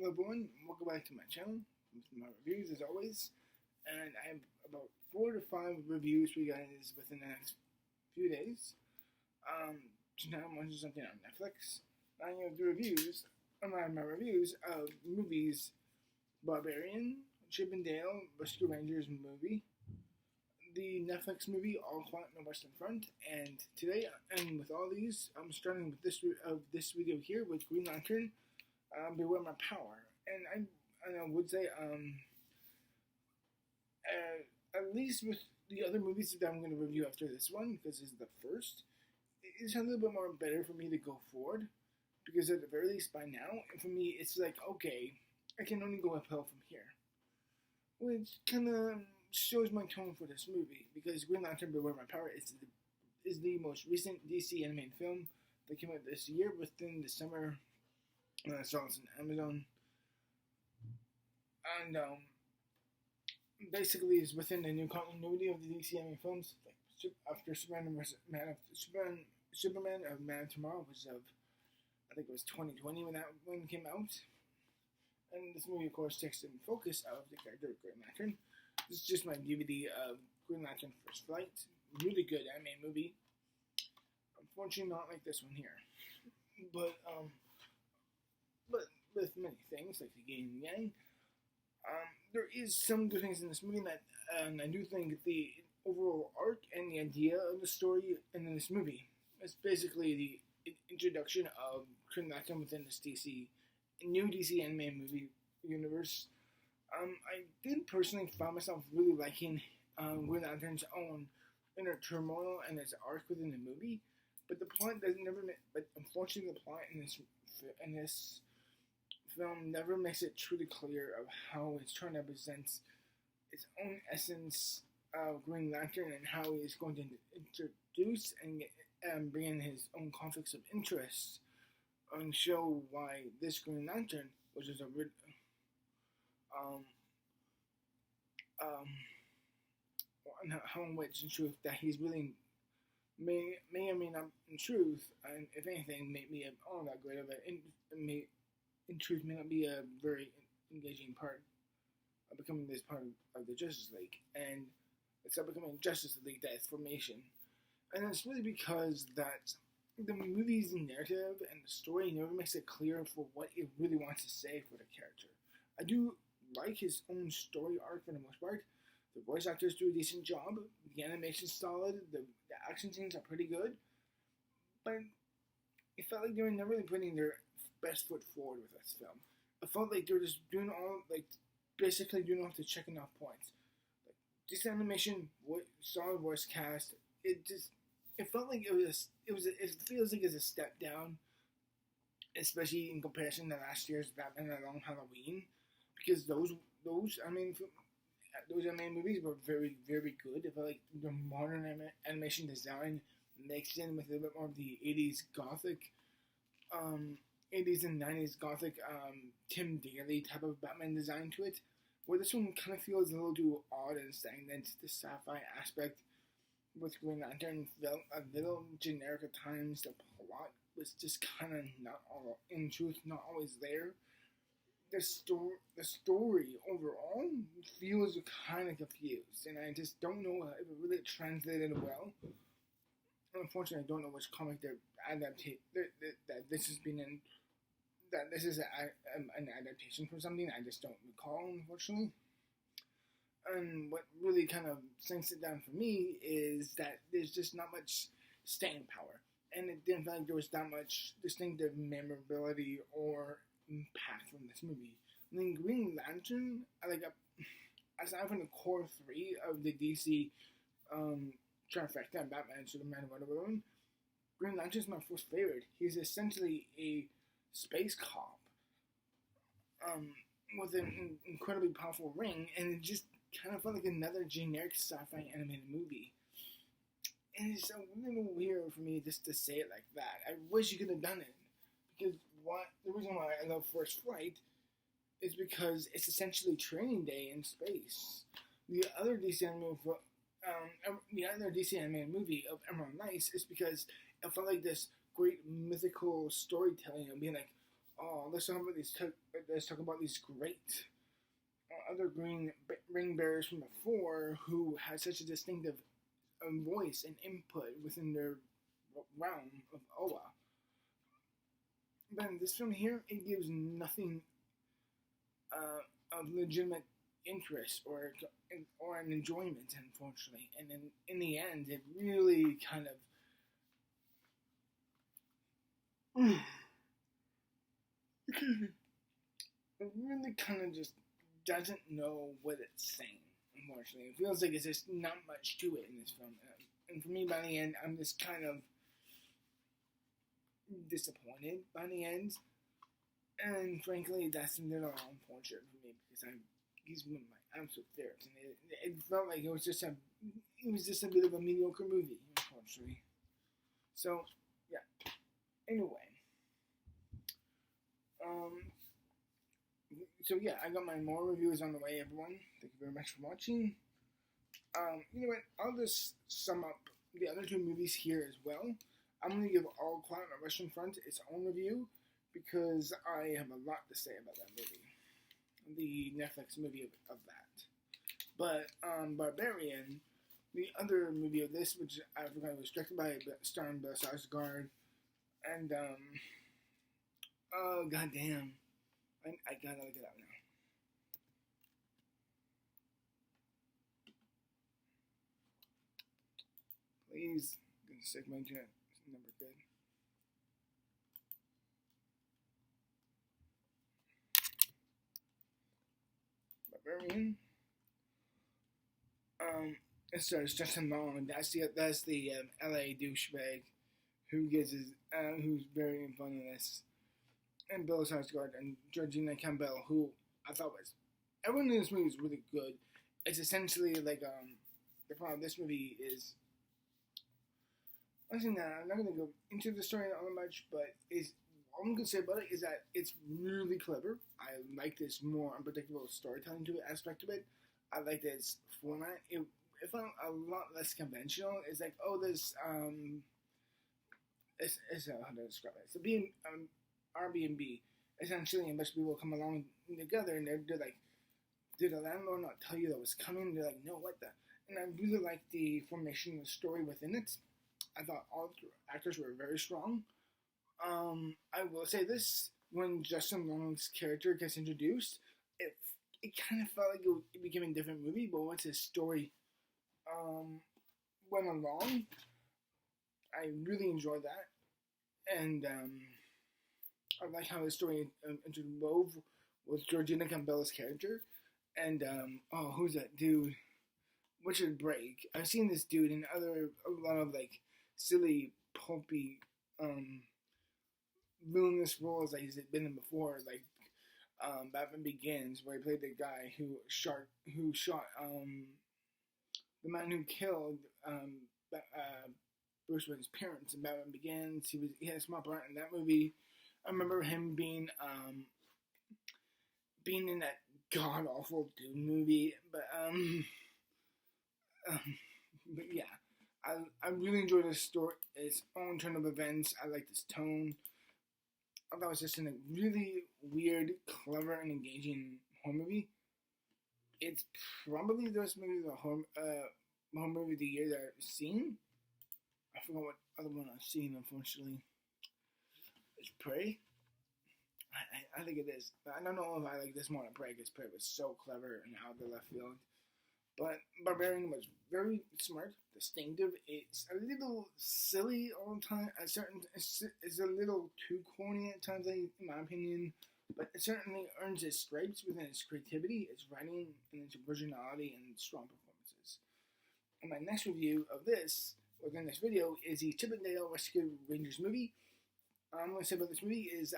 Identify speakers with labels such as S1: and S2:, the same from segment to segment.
S1: Hello everyone, welcome back to my channel with my reviews as always. And I have about 4 to 5 reviews for you guys within the next few days. Tonight I'm watching something on Netflix. I'm going to do reviews, my reviews of movies Barbarian, Chip and Dale Rescue Rangers movie, the Netflix movie All Quiet on the Western Front, and today, and with all these, I'm starting with this video here with Green Lantern. Beware my power, and I would say at least with the other movies that I'm going to review after this one, because this is the first, it's a little bit more better for me to go forward, because at the very least by now, for me it's like, okay, I can only go uphill from here, which kind of shows my tone for this movie, because Green Lantern Beware My Power is the most recent DC animated film that came out this year within the summer. I saw it on Amazon, and basically it's within the new continuity of the DC animated films. Like after Superman of Man of Tomorrow, which of I think it was 2020 when it came out, and this movie of course takes in focus of the character of Green Lantern. This is just my DVD of Green Lantern First Flight. Really good anime movie. Unfortunately, not like this one here, but with many things, like the yin and yang, there is some good things in this movie, and I do think the overall arc and the idea of the story in this movie is basically the introduction of Green Lantern within this new DC anime movie universe. I did personally find myself really liking Green Lantern's own inner turmoil and its arc within the movie, but the plot doesn't never. But unfortunately, the plot in this film never makes it truly clear of how it's trying to present its own essence of Green Lantern and how he's going to introduce and bring in his own conflicts of interest and show why this Green Lantern, which is how in which in truth that he's really may or may not in truth, and if anything, may be all that great of it, in truth may not be a very engaging part of becoming this part of the Justice League, and it's not becoming Justice League that is formation. And it's really because that the movie's narrative and the story never makes it clear for what it really wants to say for the character. I do like his own story arc for the most part. The voice actors do a decent job. The animation's solid. The action scenes are pretty good. But it felt like they were never really putting their best foot forward with this film. I felt like they were just basically doing off the checking off points. Like, this animation, solid voice cast. It felt like it feels like it's a step down, especially in comparison to last year's Batman Alone Halloween, because those anime movies were very, very good. I felt like the modern animation design mixed in with a little bit more of the 80s gothic, 80s and 90s gothic, Tim Daly type of Batman design to it, where this one kind of feels a little too odd and stagnant. The sci-fi aspect with Green Lantern felt a little generic at times. The plot was just kind of not always there. The story overall feels kind of confused, and I just don't know if it really translated well. Unfortunately, I don't know which comic they're that this has been in. That this is an adaptation from something I just don't recall, unfortunately. And what really kind of sinks it down for me is that there's just not much staying power, and it didn't feel like there was that much distinctive memorability or impact from this movie. I mean, Green Lantern, aside from the core three of the DC trifecta, Batman, Superman, Wonder Woman, Green Lantern's my first favorite. He's essentially a space cop with an incredibly powerful ring, and it just kind of felt like another generic sci-fi animated movie. And it's a little weird for me just to say it like that. I wish you could have done it, because the reason why I love First Flight is because it's essentially Training Day in space. The other DC animated movie of Emerald Knights is because it felt like this great mythical storytelling of being like, oh, let's talk about these great other green ring bearers from before who had such a distinctive voice and input within their realm of Oa. But in this film here, it gives nothing of legitimate interest or an enjoyment, unfortunately. And in the end, it really kind of it really kind of just doesn't know what it's saying. Unfortunately, it feels like it's just not much to it in this film. And for me, by the end, I'm just kind of disappointed by the end. And frankly, that's a little unfortunate for me because he's one of my absolute favorites, and it felt like it was just a bit of a mediocre movie, unfortunately. So yeah. Anyway, so yeah, I got my more reviews on the way, everyone. Thank you very much for watching. You know what? I'll just sum up the other two movies here as well. I'm going to give All Quiet on the Western Front its own review because I have a lot to say about that movie. The Netflix movie of that. But Barbarian, the other movie of this, which I forgot was directed by starring Bill Skarsgård, and oh goddamn, I gotta look it up now. Please, I'm gonna stick my internet number good. Barbarian. It stars Justin Long. That's the LA douchebag who gets who's very fun in this, and Bill Skarsgård and Georgina Campbell, who I thought was everyone in this movie is really good. It's essentially like the problem of this movie is. I'm not going to go into the story all much, but all I'm going to say about it is that it's really clever. I like this more unpredictable storytelling aspect of it. I like this format. It felt a lot less conventional. It's like, oh, there's it's how to describe it. It's a Airbnb essentially, in which people come along together, and they're like, did the landlord not tell you that was coming? They're like, no, what the? And I really like the formation of the story within it. I thought all the actors were very strong. I will say this: when Justin Long's character gets introduced, it kind of felt like it became a different movie. But once his story went along, I really enjoyed that, and I like how the story interwove with Georgina Campbell's character, and oh, who's that dude? Richard Brake. I've seen this dude in a lot of like silly, pulpy, villainous roles that he's been in before, like Batman Begins, where he played the guy who shot the man who killed Bruce Wayne's parents in Batman Begins. He had a small part in that movie. I remember him being in that god awful Dune movie, but yeah. I really enjoyed this story, its own turn of events. I like this tone. I thought it was just a really weird, clever, and engaging horror movie. It's probably the best movie horror movie of the year that I've seen. I forgot what other one I've seen, unfortunately. It's Prey. I think it is. I don't know if I like this more than Prey, because Prey was so clever and out of the left field. But Barbarian was very smart, distinctive. It's a little silly all the time. It's a little too corny at times, in my opinion. But it certainly earns its stripes within its creativity, its writing, and its originality and strong performances. And my next review of this, within this video, is the Chip 'n Dale Rescue Rangers movie. I'm going to say about this movie is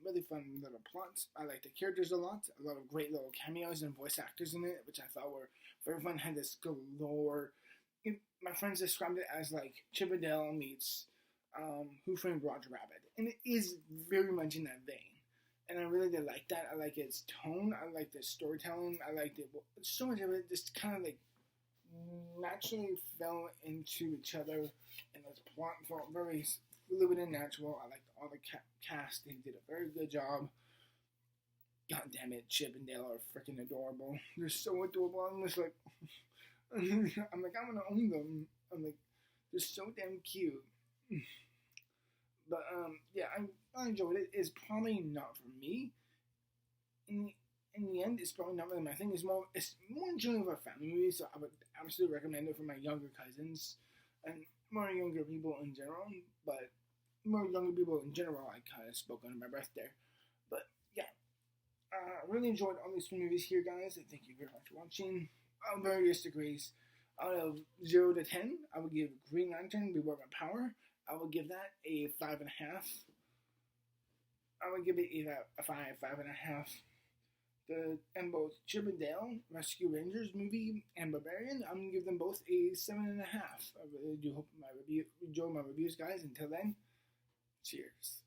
S1: really fun little plots. I like the characters a lot of great little cameos and voice actors in it, which I thought were very fun. Had this galore. My friends described it as like Chip 'n Dale meets Who Framed Roger Rabbit, and it is very much in that vein. And I really did like that. I like its tone. I like the storytelling. I liked it. So much of it just kind of like naturally fell into each other, and its plot felt very fluid and natural. I liked all the cast. They did a very good job. God damn it, Chip and Dale are freaking adorable. They're so adorable. I'm just like, I'm like, I want to own them. I'm like, they're so damn cute. But yeah, I enjoyed it. It's probably not for me. In the end, it's probably not really my thing. It's more enjoying of a family movie. So I would absolutely recommend it for my younger cousins and more younger people in general. But more younger people in general, I kind of spoke under my breath there. But yeah, I really enjoyed all these movies here, guys. And thank you very much for watching. Various degrees. Out of 0 to 10, I would give Green Lantern Beware My Power. I would give that a 5.5. I would give it either a 5.5. And both Chip and Dale Rescue Rangers movie and Barbarian, I'm gonna give them both a 7.5. I really do hope enjoy my reviews, guys. Until then, cheers.